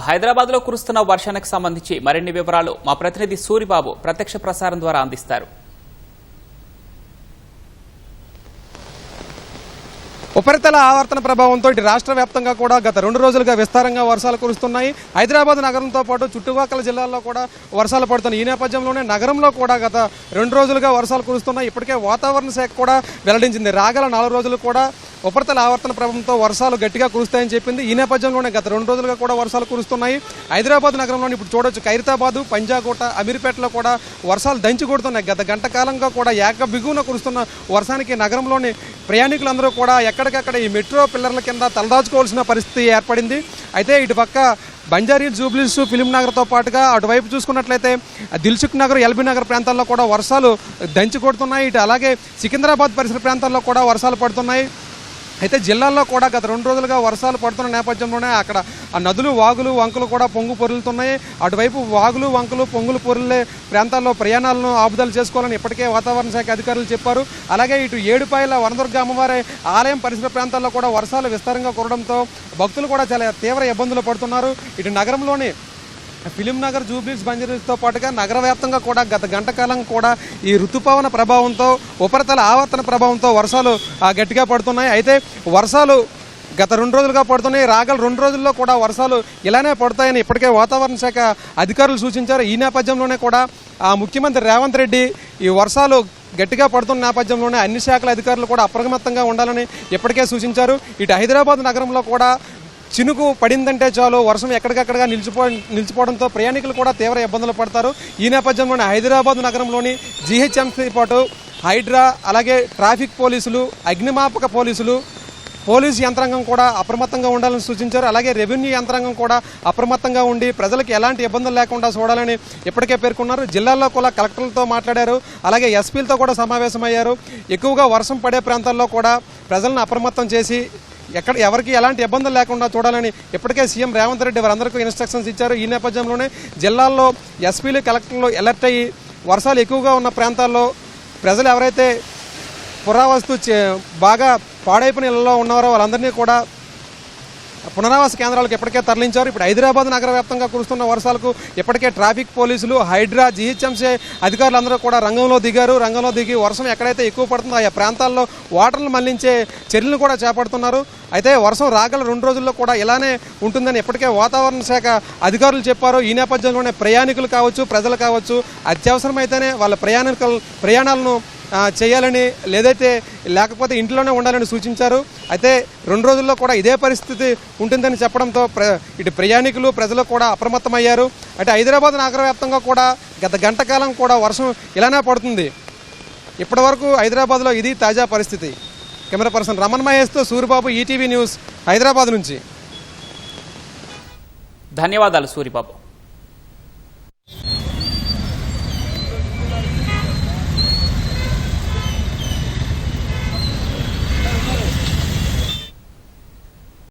హైదరాబాద్ లో కురుస్తున్న వర్షానికి సంబంధించి మరిన్ని వివరాలు మా ప్రతినిధి సూరిబాబు ప్రత్యక్ష ప్రసారం ద్వారా అందిస్తారు. ఉపరితల ఆవర్తన ప్రభావంతో ఇటు రాష్ట్ర వ్యాప్తంగా కూడా గత 2 రోజులుగా విస్తారంగా వర్షాలు కురుస్తున్నాయి. హైదరాబాద్ నగరంతో పాటు చుట్టుపక్కల జిల్లాల్లో కూడా వర్షాలు పడుతున్నాయి. ఈ నేపథ్యంలోనే నగరంలో కూడా గత 2 రోజులుగా వర్షాలు కురుస్తున్నాయి. ఇప్పటికే వాతావరణ శాఖ కూడా వెల్లడించింది రాగల 4 రోజులు కూడా ఉపరితల ఆవర్తన ప్రభావంతో వర్షాలు గట్టిగా కురుస్తాయని చెప్పింది. ఈ నేపథ్యంలోనే గత 2 రోజులుగా కూడా వర్షాలు కురుస్తున్నాయి. హైదరాబాద్ నగరంలోని ఇప్పుడు చూడొచ్చు ఖైరతాబాద్, పంజాగుట్ట, అమీర్పేటలో కూడా వర్షాలు దంచి కొడుతున్నాయి. గత గంట కాలంగా కూడా ఏక బిగువున కురుస్తున్న వర్షానికి నగరంలోని ప్రయాణికులందరూ కూడా ఎక్కడికక్కడ ఈ మెట్రో పిల్లర్ల కింద తలదాచుకోవాల్సిన పరిస్థితి ఏర్పడింది. అయితే ఇటు పక్క బంజారీ జూబ్లీస్, ఫిలిం నగర్తో పాటుగా అటువైపు చూసుకున్నట్లయితే దిల్సుఖ్ నగర్, ఎల్బీ నగర్ ప్రాంతాల్లో కూడా వర్షాలు దంచి కొడుతున్నాయి. ఇటు అలాగే సికింద్రాబాద్ పరిసర ప్రాంతాల్లో కూడా వర్షాలు పడుతున్నాయి. అయితే జిల్లాల్లో కూడా గత 2 రోజులుగా వర్షాలు పడుతున్న నేపథ్యంలోనే అక్కడ ఆ నదులు, వాగులు, వంకలు కూడా పొంగు పొరులుతున్నాయి. అటువైపు వాగులు, వంకలు, పొంగులు పొరులే ప్రాంతాల్లో ప్రయాణాలను ఆపుదల చేసుకోవాలని ఇప్పటికే వాతావరణ శాఖ అధికారులు చెప్పారు. అలాగే ఇటు ఏడుపాయల వనదుర్గ అమ్మవారి ఆలయం పరిసర ప్రాంతాల్లో కూడా వర్షాలు విస్తారంగా కురవడంతో భక్తులు కూడా చాలా తీవ్ర ఇబ్బందులు పడుతున్నారు. ఇటు నగరంలోని ఫిలిం నగర్, జూబ్లీస్, బంజారీస్తో పాటుగా నగర వ్యాప్తంగా కూడా గత గంట కాలం కూడా ఈ ఋతుపవన ప్రభావంతో, ఉపరితల ఆవర్తన ప్రభావంతో వర్షాలు గట్టిగా పడుతున్నాయి. అయితే వర్షాలు గత 2 రోజులుగా పడుతున్నాయి. రాగల 2 రోజుల్లో కూడా వర్షాలు ఇలానే పడతాయని ఇప్పటికే వాతావరణ శాఖ అధికారులు సూచించారు. ఈ నేపథ్యంలోనే కూడా ముఖ్యమంత్రి రేవంత్ రెడ్డి ఈ వర్షాలు గట్టిగా పడుతున్న నేపథ్యంలోనే అన్ని శాఖల అధికారులు కూడా అప్రమత్తంగా ఉండాలని ఇప్పటికే సూచించారు. ఇటు హైదరాబాద్ నగరంలో కూడా చినుకు పడిందంటే చాలు వర్షం ఎక్కడికక్కడగా నిలిచిపోవడంతో ప్రయాణికులు కూడా తీవ్ర ఇబ్బందులు పడతారు. ఈ నేపథ్యంలోనే హైదరాబాద్ నగరంలోని జీహెచ్ఎంసీ పాటు హైడ్రా, అలాగే ట్రాఫిక్ పోలీసులు, అగ్నిమాపక పోలీసులు, పోలీసు యంత్రాంగం కూడా అప్రమత్తంగా ఉండాలని సూచించారు. అలాగే రెవెన్యూ యంత్రాంగం కూడా అప్రమత్తంగా ఉండి ప్రజలకు ఎలాంటి ఇబ్బందులు లేకుండా చూడాలని ఇప్పటికే పేర్కొన్నారు. జిల్లాల్లో కూడా కలెక్టర్లతో మాట్లాడారు. అలాగే ఎస్పీలతో కూడా సమావేశమయ్యారు. ఎక్కువగా వర్షం పడే ప్రాంతాల్లో కూడా ప్రజలను అప్రమత్తం చేసి ఎవరికి ఎలాంటి ఇబ్బందులు లేకుండా చూడాలని ఇప్పటికే సీఎం రేవంత్ రెడ్డి వారందరికీ ఇన్స్ట్రక్షన్స్ ఇచ్చారు. ఈ నేపథ్యంలోనే జిల్లాల్లో ఎస్పీలు, కలెక్టర్లు అలర్ట్ అయ్యి వర్షాలు ఎక్కువగా ఉన్న ప్రాంతాల్లో ప్రజలు ఎవరైతే పురావస్తు బాగా పాడైపోయిన ఇళ్లలో ఉన్నారో వాళ్ళందరినీ కూడా పునరావాస కేంద్రాలకు ఇప్పటికే తరలించారు. ఇప్పుడు హైదరాబాద్ నగర వ్యాప్తంగా కురుస్తున్న వర్షాలకు ఇప్పటికే ట్రాఫిక్ పోలీసులు, హైడ్రా, జీహెచ్ఎంసీ అధికారులందరూ కూడా రంగంలో దిగి వర్షం ఎక్కడైతే ఎక్కువ పడుతుందో ఆయా ప్రాంతాల్లో వాటర్లు మళ్లించే చర్యలు కూడా చేపడుతున్నారు. అయితే వర్షం రాగల 2 రోజుల్లో కూడా ఇలానే ఉంటుందని ఇప్పటికే వాతావరణ శాఖ అధికారులు చెప్పారు. ఈ నేపథ్యంలోనే ప్రయాణికులు కావచ్చు, ప్రజలు కావచ్చు అత్యవసరమైతేనే వాళ్ళ ప్రయాణాలను చేయాలని, లేకపోతే ఇంట్లోనే ఉండాలని సూచించారు. అయితే 2 రోజుల్లో కూడా ఇదే పరిస్థితి ఉంటుందని చెప్పడంతో ఇటు ప్రయాణికులు, ప్రజలు కూడా అప్రమత్తమయ్యారు. అంటే హైదరాబాద్ నగర వ్యాప్తంగా కూడా గత గంట కాలం కూడా వర్షం ఇలానే పడుతుంది. ఇప్పటి వరకు హైదరాబాద్లో ఇది తాజా పరిస్థితి. కెమెరా పర్సన్ రమణ్ మహేష్తో సూరిబాబు, ఈటీవీ న్యూస్, హైదరాబాద్ నుంచి. ధన్యవాదాలు సూరిబాబు.